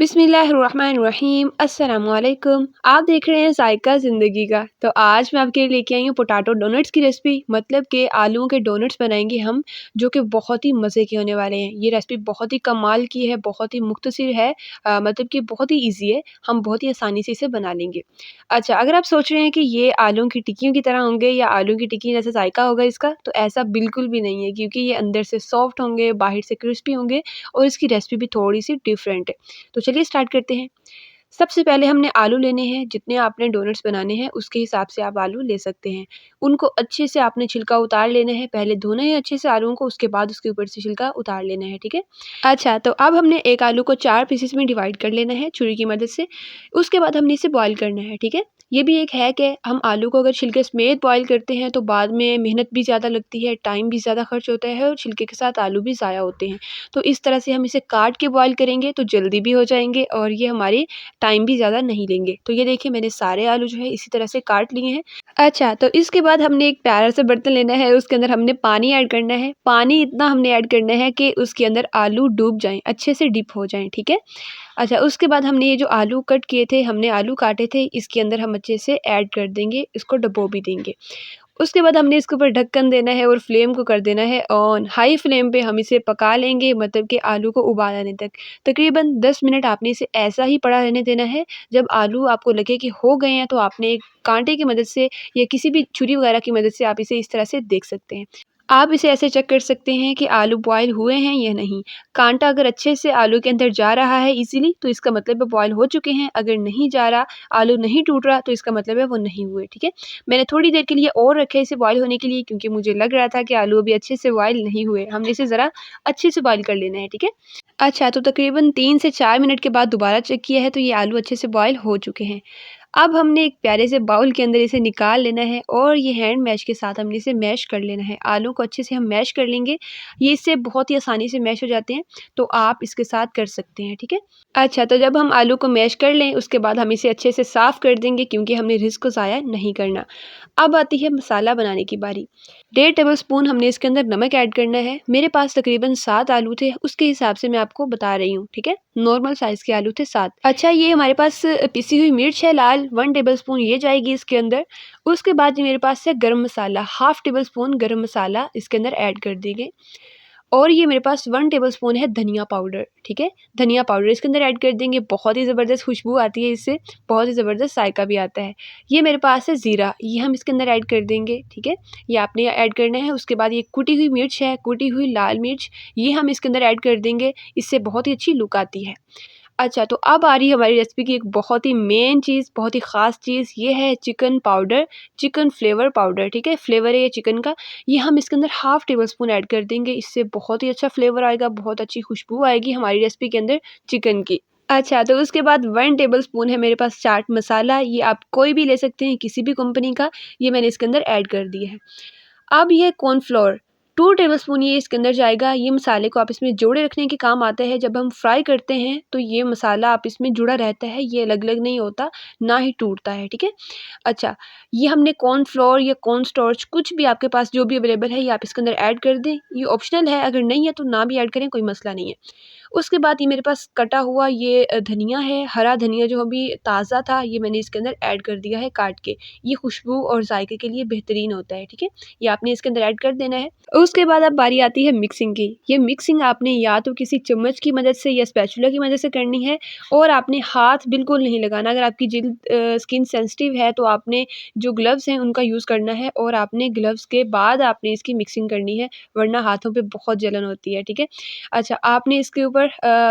बिस्मिल्लाहिर्रहमानिर्रहीम अस्सलाम वालेकुम। आप देख रहे हैं ज़ायका ज़िंदगी का। तो आज मैं आपके लिए लेके आई हूँ पोटैटो डोनट्स की रेसिपी, मतलब कि आलूओं के डोनट्स बनाएंगे हम, जो कि बहुत ही मज़े के होने वाले हैं। ये रेसिपी बहुत ही कमाल की है, बहुत ही मुख्तसर है, मतलब कि बहुत ही ईजी है। हम बहुत ही आसानी से इसे बना लेंगे। अच्छा, अगर आप सोच रहे हैं कि ये आलूओं की टिक्कियों की तरह होंगे या आलू की टिक्की जैसे ज़ायका होगा इसका, तो ऐसा बिल्कुल भी नहीं है, क्योंकि ये अंदर से सॉफ्ट होंगे, बाहर से क्रिस्पी होंगे और इसकी रेसिपी भी थोड़ी सी डिफरेंट है। तो चलिए स्टार्ट करते हैं। सबसे पहले हमने आलू लेने हैं, जितने आपने डोनट्स बनाने हैं उसके हिसाब से आप आलू ले सकते हैं। उनको अच्छे से आपने छिलका उतार लेना है, पहले धोना है अच्छे से आलूओं को, उसके बाद उसके ऊपर से छिलका उतार लेना है, ठीक है। अच्छा, तो अब हमने एक आलू को 4 पीसेस में डिवाइड कर लेना है छुरी की मदद से। उसके बाद हमने इसे बॉयल करना है, ठीक है। ये भी एक है कि हम आलू को अगर छिलके समेत बॉयल करते हैं तो बाद में मेहनत भी ज़्यादा लगती है, टाइम भी ज़्यादा खर्च होता है और छिलके के साथ आलू भी ज़ाया होते हैं। तो इस तरह से हम इसे काट के बॉयल करेंगे तो जल्दी भी हो जाएँगे और ये हमारे टाइम भी ज़्यादा नहीं लेंगे। तो ये देखिए, मैंने सारे आलू जो है इसी तरह से काट लिए हैं। अच्छा, तो इसके बाद हमने एक प्यारा सा बर्तन लेना है, उसके अंदर हमने पानी ऐड करना है। पानी इतना हमने ऐड करना है कि उसके अंदर आलू डूब जाएँ, अच्छे से डिप हो जाएँ, ठीक है। अच्छा, उसके बाद हमने ये जो आलू कट किए थे, हमने आलू काटे थे, इसके अंदर हम अच्छे से ऐड कर देंगे, इसको डुबो भी देंगे। उसके बाद हमने इसके ऊपर ढक्कन देना है और फ्लेम को कर देना है ऑन। हाई फ्लेम पे हम इसे पका लेंगे, मतलब कि आलू को उबाल आने तक। तकरीबन 10 मिनट आपने इसे ऐसा ही पड़ा रहने देना है। जब आलू आपको लगे कि हो गए हैं, तो आपने एक कांटे की मदद से या किसी भी छुरी वगैरह की मदद से आप इसे इस तरह से देख सकते हैं। आप इसे ऐसे चेक कर सकते हैं कि आलू बॉयल हुए हैं या नहीं। कांटा अगर अच्छे से आलू के अंदर जा रहा है इज़िली, तो इसका मतलब है बॉयल हो चुके हैं। अगर नहीं जा रहा, आलू नहीं टूट रहा, तो इसका मतलब है वो नहीं हुए, ठीक है। मैंने थोड़ी देर के लिए और रखे इसे बॉयल होने के लिए, क्योंकि मुझे लग रहा था कि आलू अभी अच्छे से बॉयल नहीं हुए। हमने इसे ज़रा अच्छे से बॉयल कर लेना है, ठीक है। अच्छा, तो तकरीबन 3 से 4 मिनट के बाद दोबारा चेक किया है तो ये आलू अच्छे से बॉयल हो चुके हैं। अब हमने एक प्यारे से बाउल के अंदर इसे निकाल लेना है और ये हैंड मैश के साथ हमने इसे मैश कर लेना है। आलू को अच्छे से हम मैश कर लेंगे, ये इससे बहुत ही आसानी से मैश हो जाते हैं, तो आप इसके साथ कर सकते हैं, ठीक है। अच्छा, तो जब हम आलू को मैश कर लें उसके बाद हम इसे अच्छे से साफ़ कर देंगे, क्योंकि हमने रिज़ को ज़ाया नहीं करना। अब आती है मसाला बनाने की बारी। 1.5 टेबल स्पून हमने इसके अंदर नमक ऐड करना है। मेरे पास तकरीबन 7 आलू थे, उसके हिसाब से मैं आपको बता रही हूँ, ठीक है। नॉर्मल साइज़ के आलू थे 7। अच्छा, ये हमारे पास पिसी हुई मिर्च है लाल, 1 टेबल स्पून ये जाएगी इसके अंदर। उसके बाद ये मेरे पास है गरम मसाला, हाफ़ टेबल स्पून गरम मसाला इसके अंदर ऐड कर देंगे। और ये मेरे पास 1 टेबल स्पून है धनिया पाउडर, ठीक है। धनिया पाउडर इसके अंदर ऐड कर देंगे, बहुत ही ज़बरदस्त खुशबू आती है इससे, बहुत ही ज़बरदस्त जायका भी आता है। ये मेरे पास है ज़ीरा, ये हम इसके अंदर ऐड कर देंगे, ठीक है। ये आपने ऐड करना है। उसके बाद ये कुटी हुई मिर्च है, कुटी हुई लाल मिर्च, ये हम इसके अंदर ऐड कर देंगे, इससे बहुत ही अच्छी लुक आती है। अच्छा, तो अब आ रही है हमारी रेसिपी की एक बहुत ही मेन चीज़, बहुत ही ख़ास चीज़, ये है chicken powder, chicken flavour powder, ठीक है। फ्लेवर है ये चिकन का, ये हम इसके अंदर हाफ़ टेबल स्पून ऐड कर देंगे, इससे बहुत ही अच्छा फ्लेवर आएगा, बहुत अच्छी खुशबू आएगी हमारी रेसिपी के अंदर चिकन की। अच्छा, तो उसके बाद 1 टेबल स्पून है मेरे पास चाट मसाला, ये आप कोई भी ले सकते हैं, किसी भी कंपनी का, ये मैंने इसके अंदर ऐड कर दिया है। अब ये कॉर्नफ्लोर 2 टेबलस्पून ये इसके अंदर जाएगा। ये मसाले को आप इसमें जोड़े रखने के काम आता है। जब हम फ्राई करते हैं तो ये मसाला आप इसमें जुड़ा रहता है, ये अलग-अलग नहीं होता, ना ही टूटता है, ठीक है। अच्छा, ये हमने कॉर्नफ्लोर या कॉर्न स्टार्च कुछ भी आपके पास जो भी अवेलेबल है, ये आप इसके अंदर ऐड कर दें। ये ऑप्शनल है, अगर नहीं है तो ना भी ऐड करें, कोई मसला नहीं है। उसके बाद ये मेरे पास कटा हुआ ये धनिया है, हरा धनिया जो अभी ताज़ा था, ये मैंने इसके अंदर ऐड कर दिया है काट के। ये खुशबू और जायके के लिए बेहतरीन होता है, ठीक है। ये आपने इसके अंदर ऐड कर देना है। उसके बाद अब बारी आती है मिक्सिंग की। ये मिक्सिंग आपने या तो किसी चम्मच की मदद से या स्पैचुला की मदद से करनी है, और आपने हाथ बिल्कुल नहीं लगाना। अगर आपकी स्किन सेंसिटिव है तो आपने जो ग्लव्स हैं उनका यूज़ करना है, और आपने ग्लव्स के बाद आपने इसकी मिक्सिंग करनी है, वरना हाथों पे बहुत जलन होती है, ठीक है। अच्छा, आपने इसके ऊपर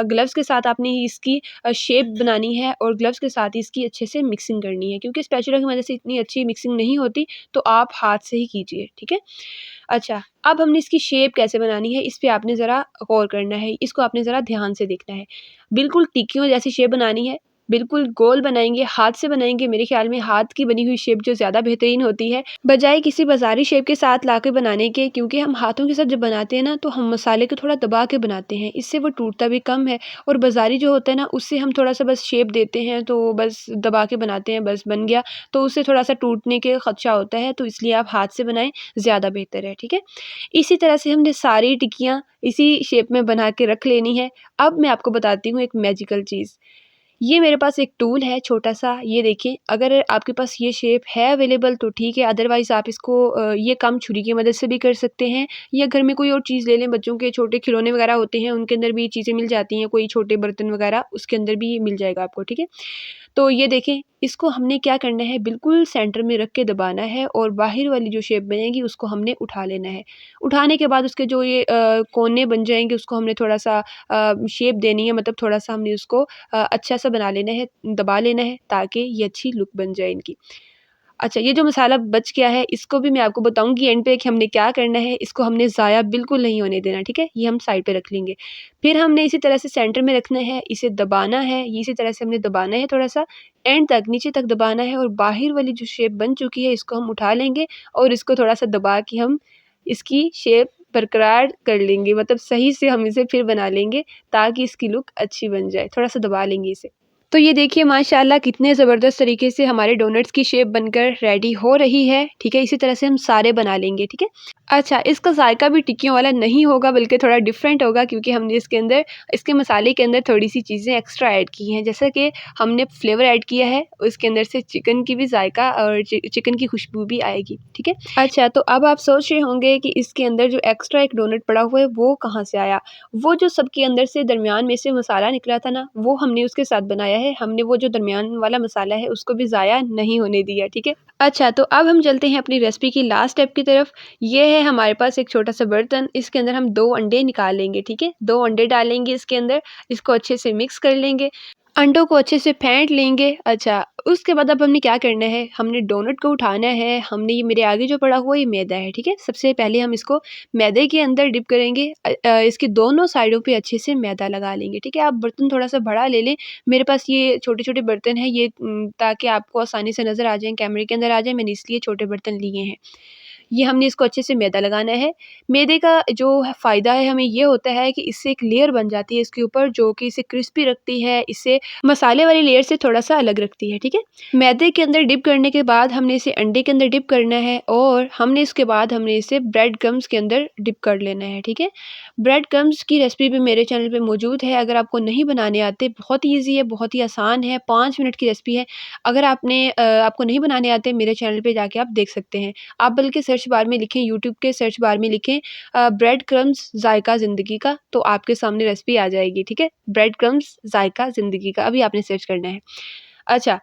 ग्लव्स के साथ आपने इसकी शेप बनानी है, और ग्लव्स के साथ ही इसकी अच्छे से मिक्सिंग करनी है, क्योंकि स्पैचुला की मदद से इतनी अच्छी मिक्सिंग नहीं होती, तो आप हाथ से ही कीजिए, ठीक है। अच्छा, अब हमने इसकी शेप कैसे बनानी है, इस पे आपने ज़रा गौर करना है, इसको आपने ज़रा ध्यान से देखना है। बिल्कुल टिक्कियों जैसी शेप बनानी है, बिल्कुल गोल बनाएँगे, हाथ से बनाएँगे, मेरे ख़्याल में हाथ की बनी हुई शेप जो ज़्यादा बेहतरीन होती है, बजाए किसी बाज़ारी शेप के साथ लाके बनाने के, क्योंकि हम हाथों के साथ जब बनाते हैं ना, तो हम मसाले को थोड़ा दबा के बनाते हैं, इससे वो टूटता भी कम है। और बाज़ारी जो होता है ना, उससे हम थोड़ा-सा बस शेप देते हैं, तो बस दबा के बनाते हैं, बस बन गया, तो उससे थोड़ा-सा टूटने के खदशा होता है, तो इसलिए आप हाथ से बनाएँ, ज़्यादा बेहतर है, ठीक है? इसी तरह से हमने सारी टिक्कियाँ इसी शेप में बना के रख लेनी है। अब मैं आपको बताती हूँ एक मैजिकल चीज़। ये मेरे पास एक टूल है छोटा-सा, ये देखिए, अगर आपके पास ये शेप है अवेलेबल तो ठीक है, अदरवाइज़ आप इसको ये काम छुरी की मदद से भी कर सकते हैं, या घर में कोई और चीज़ ले लें, बच्चों के छोटे खिलौने वगैरह होते हैं, उनके अंदर भी चीज़ें मिल जाती हैं, कोई छोटे बर्तन वगैरह, उसके अंदर भी मिल जाएगा आपको, ठीक है? तो ये देखें, इसको हमने क्या करना है, बिल्कुल सेंटर में रख के दबाना है और बाहर वाली जो शेप बनेगी उसको हमने उठा लेना है। उठाने के बाद उसके जो ये कोने बन जाएँगे, उसको हमने थोड़ा-सा शेप देनी है, मतलब थोड़ा-सा हमने उसको अच्छा-सा बना लेना है, दबा लेना है, ताकि ये अच्छी लुक बन जाए इनकी। अच्छा, ये जो मसाला बच गया है, इसको भी मैं आपको बताऊँगी एंड पे कि हमने क्या करना है, इसको हमने ज़ाया बिल्कुल नहीं होने देना, ठीक है? ये हम साइड पे रख लेंगे। फिर हमने इसी तरह से सेंटर में रखना है, इसे दबाना है, ये इसी तरह से हमने दबाना है थोड़ा-सा, एंड तक, नीचे तक दबाना है, और बाहर वाली जो शेप बन चुकी है, इसको हम उठा लेंगे और इसको थोड़ा-सा दबा के हम इसकी शेप बरकरार कर लेंगे, मतलब सही से हम इसे फिर बना लेंगे, ताकि इसकी लुक अच्छी बन जाए। थोड़ा-सा दबा लेंगे इसे। तो ये देखिए माशाल्लाह कितने ज़बरदस्त तरीके से हमारे डोनट्स की शेप बनकर रेडी हो रही है, ठीक है? इसी तरह से हम सारे बना लेंगे, ठीक है? अच्छा, इसका ज़ायका भी टिक्कियों वाला नहीं होगा, बल्कि थोड़ा डिफरेंट होगा, क्योंकि हमने इसके अंदर, इसके मसाले के अंदर थोड़ी-सी चीज़ें एक्स्ट्रा ऐड की हैं। जैसा कि हमने फ्लेवर ऐड किया है, उसके अंदर से चिकन की भी ज़ायका और चिकन की खुशबू भी आएगी, ठीक है? अच्छा, तो अब आप सोच रहे होंगे कि इसके अंदर जो एक्स्ट्रा एक डोनट पड़ा हुआ है, वो कहाँ से आया? वो जो सबके अंदर से दरमियान में से मसाला निकला था ना, वो हमने उसके साथ बनाया है। हमने वो जो दरमियान वाला मसाला है, उसको भी ज़ाया नहीं होने दिया, ठीक है? अच्छा, तो अब हम चलते हैं अपनी रेसिपी की लास्ट स्टेप की तरफ। ये है हमारे पास एक छोटा-सा बर्तन, इसके अंदर हम 2 अंडे निकाल लेंगे, ठीक है? 2 अंडे डालेंगे इसके अंदर, इसको अच्छे से मिक्स कर लेंगे। अंडों को अच्छे से फेंट लेंगे। अच्छा, उसके बाद अब हमने क्या करना है, हमने डोनट को उठाना है, हमने ये मेरे आगे जो पड़ा हुआ ये मैदा है, ठीक है? सबसे पहले हम इसको मैदे के अंदर डिप करेंगे, इसकी दोनों साइडों पे अच्छे से मैदा लगा लेंगे, ठीक है? आप बर्तन थोड़ा-सा बड़ा ले लें, मेरे पास ये छोटे-छोटे बर्तन हैं, ये ताकि आपको आसानी से नज़र आ जाएँ, कैमरे के अंदर आ जाएँ, मैंने इसलिए छोटे बर्तन लिए हैं। ये हमने इसको अच्छे से मैदा लगाना है। मैदे का जो फ़ायदा है हमें ये होता है कि इससे एक लेयर बन जाती है इसके ऊपर, जो कि इसे क्रिस्पी रखती है, इसे मसाले वाली लेयर से थोड़ा-सा अलग रखती है, ठीक है? मैदे के अंदर डिप करने के बाद हमने इसे अंडे के अंदर डिप करना है, और हमने इसके बाद हमने इसे ब्रेड क्रम्स के अंदर डिप कर लेना है, ठीक है? ब्रेड क्रम्स की रेसिपी भी मेरे चैनल पे मौजूद है, अगर आपको नहीं बनाने आते, बहुत ही ईज़ी है, बहुत ही आसान है, 5 मिनट की रेसिपी है। अगर आपको नहीं बनाने आते, मेरे चैनल पे जाके आप देख सकते हैं। आप बल्कि सर्च बार में लिखें, यूट्यूब के सर्च बार में लिखें ब्रेड क्रम्स ज़ायका ज़िंदगी का, तो आपके सामने रेसिपी आ जाएगी, ठीक है? ब्रेड क्रम्स ज़ायका ज़िंदगी का, अभी आपने सर्च करना है। अच्छा,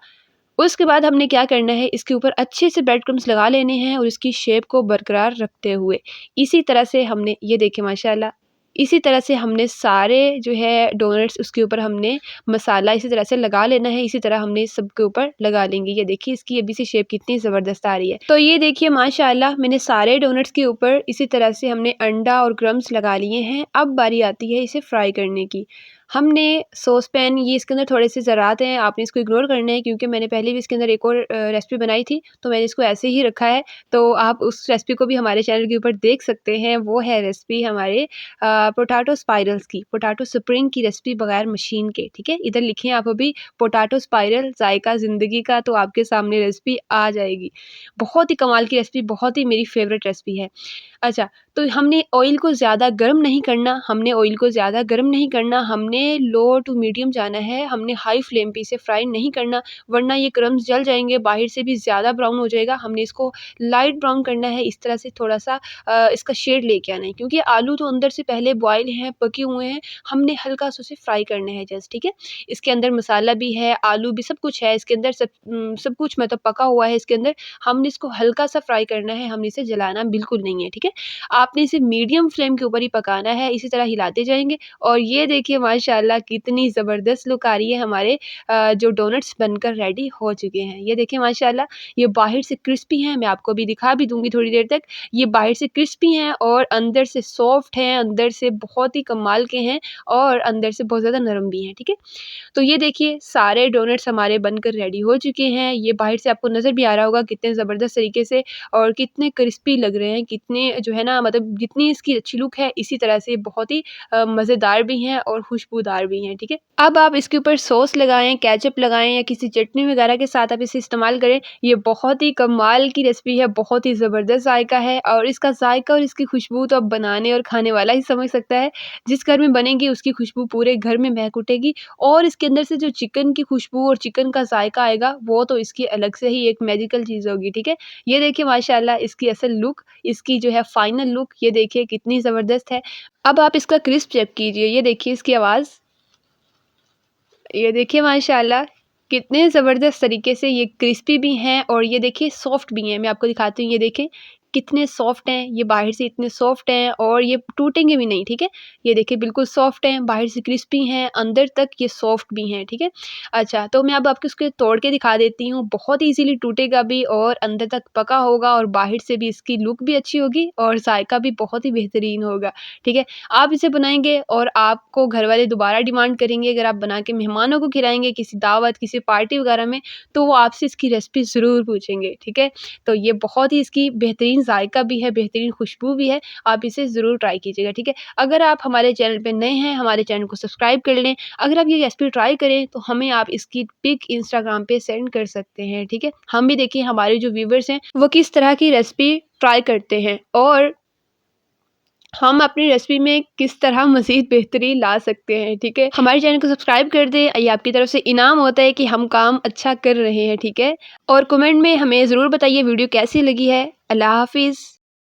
उसके बाद हमने क्या करना है, इसके ऊपर अच्छे से ब्रेड क्रम्स लगा लेने हैं, और इसकी शेप को बरकरार रखते हुए इसी तरह से हमने, ये देखिए माशाल्लाह, इसी तरह से हमने सारे जो है डोनट्स, उसके ऊपर हमने मसाला इसी तरह से लगा लेना है, इसी तरह हमने सबके ऊपर लगा लेंगे। ये देखिए इसकी अभी से शेप कितनी ज़बरदस्त आ रही है। तो ये देखिए माशाल्लाह मैंने सारे डोनट्स के ऊपर इसी तरह से हमने अंडा और क्रम्स लगा लिए हैं। अब बारी आती है इसे फ्राई करने की। हमने सॉस पैन, ये इसके अंदर थोड़े से ज़रात हैं, आपने इसको इग्नोर करना है, क्योंकि मैंने पहले भी इसके अंदर एक और रेसिपी बनाई थी, तो मैंने इसको ऐसे ही रखा है। तो आप उस रेसिपी को भी हमारे चैनल के ऊपर देख सकते हैं। वो है रेसिपी हमारे पोटैटो स्पाइरल्स की, पोटैटो स्प्रिंग की रेसिपी बगैर मशीन के, ठीक है? इधर लिखें आप अभी पोटैटो स्पाइरल ज़ायका ज़िंदगी का, तो आपके सामने रेसिपी आ जाएगी। बहुत ही कमाल की रेसिपी, बहुत ही मेरी फ़ेवरेट रेसिपी है। अच्छा, तो हमने ऑयल को ज़्यादा गर्म नहीं करना, हमने लो टू मीडियम जाना है, हमने हाई फ्लेम पे इसे फ्राई नहीं करना, वरना ये क्रम्स जल जाएँगे, बाहर से भी ज़्यादा ब्राउन हो जाएगा। हमने इसको लाइट ब्राउन करना है, इस तरह से थोड़ा-सा इसका शेड लेके आना है, क्योंकि आलू तो अंदर से पहले बॉयल हैं, पके हुए हैं, हमने हल्का-सा उसे फ्राई करना है जस्ट, ठीक है? इसके अंदर मसाला भी है, आलू भी, सब कुछ है इसके अंदर, सब कुछ मतलब पका हुआ है इसके अंदर। हमने इसको हल्का-सा फ्राई करना है, हमने इसे जलाना बिल्कुल नहीं है, ठीक है? है। आपने इसे मीडियम फ्लेम के ऊपर ही पकाना है, इसी तरह हिलाते जाएँगे और ये देखिए माशाल्लाह कितनी ज़बरदस्त लुक आ रही है हमारे जो डोनट्स बनकर रेडी हो चुके हैं। ये देखिए माशाल्लाह ये बाहर से क्रिस्पी हैं, मैं आपको अभी दिखा भी दूँगी थोड़ी देर तक। ये बाहर से क्रिस्पी हैं और अंदर से सॉफ्ट हैं, अंदर से बहुत ही कमाल के हैं और अंदर से बहुत ज़्यादा नरम भी हैं, ठीक है? तो ये देखिए सारे डोनट्स हमारे बनकर रेडी हो चुके हैं। ये बाहर से आपको नज़र भी आ रहा होगा कितने ज़बरदस्त तरीके से और कितने क्रिस्पी लग रहे हैं, कितने जो है ना मतलब जितनी इसकी अच्छी लुक है इसी तरह से बहुत ही मज़ेदार भी हैं और खुशबूदार भी हैं, ठीक है? अब आप इसके ऊपर सॉस लगाएँ, केचअप लगाएँ या किसी चटनी वगैरह के साथ आप इसे इस्तेमाल करें। ये बहुत ही कमाल की रेसिपी है, बहुत ही ज़बरदस्त जायका है और इसका जायका और इसकी खुशबू तो अब बनाने और खाने वाला ही समझ सकता है। जिस घर में बनेगी उसकी खुशबू पूरे घर में महक उठेगी और इसके अंदर से जो चिकन की खुशबू और चिकन का जायका आएगा वो तो इसकी अलग से ही एक मैजिकल चीज़ होगी, ठीक है? ये देखिए माशाल्लाह इसकी असल लुक, इसकी जो है फाइनल लुक ये देखिए कितनी ज़बरदस्त है। अब आप इसका क्रिस्प चेक कीजिए, ये देखिए इसकी आवाज़। ये देखिए माशाल्लाह कितने ज़बरदस्त तरीके से ये क्रिस्पी भी हैं और ये देखिए सॉफ्ट भी हैं। मैं आपको दिखाती हूँ, ये देखें कितने सॉफ्ट हैं, ये बाहर से इतने सॉफ्ट हैं और ये टूटेंगे भी नहीं, ठीक है? ये देखिए बिल्कुल सॉफ्ट हैं, बाहर से क्रिस्पी हैं, अंदर तक ये सॉफ्ट भी हैं, ठीक है? अच्छा, तो मैं अब आपको इसको तोड़ के दिखा देती हूँ। बहुत ईज़िली टूटेगा भी और अंदर तक पका होगा और बाहर से भी इसकी लुक भी अच्छी होगी और जायका भी बहुत ही बेहतरीन होगा, ठीक है? आप इसे बनाएँगे और आपको घरवाले दोबारा डिमांड करेंगे अगर आप बना के मेहमानों को खिलाएँगे किसी दावत, किसी पार्टी वगैरह में, तो वो आपसे इसकी रेसिपी ज़रूर पूछेंगे, ठीक है? तो ये बहुत ही इसकी बेहतरीन जायका भी है, बेहतरीन खुशबू भी है, आप इसे ज़रूर ट्राई कीजिएगा, ठीक है? अगर आप हमारे चैनल पे नए हैं, हमारे चैनल को सब्सक्राइब कर लें। अगर आप ये रेसिपी ट्राई करें, तो हमें आप इसकी पिक इंस्टाग्राम पे सेंड कर सकते हैं, ठीक है? हम भी देखिए हमारे जो व्यूअर्स हैं, वो किस तरह की रेसिपी ट्राई करते हैं और हम अपनी रेसिपी में किस तरह मज़ीद बेहतरी ला सकते हैं, ठीक है? हमारे चैनल को सब्सक्राइब कर दें, ये आपकी तरफ से इनाम होता है कि हम काम अच्छा कर रहे हैं, ठीक है? और कमेंट में हमें ज़रूर बताइए वीडियो कैसी लगी है। अल्लाह हाफ़िज़।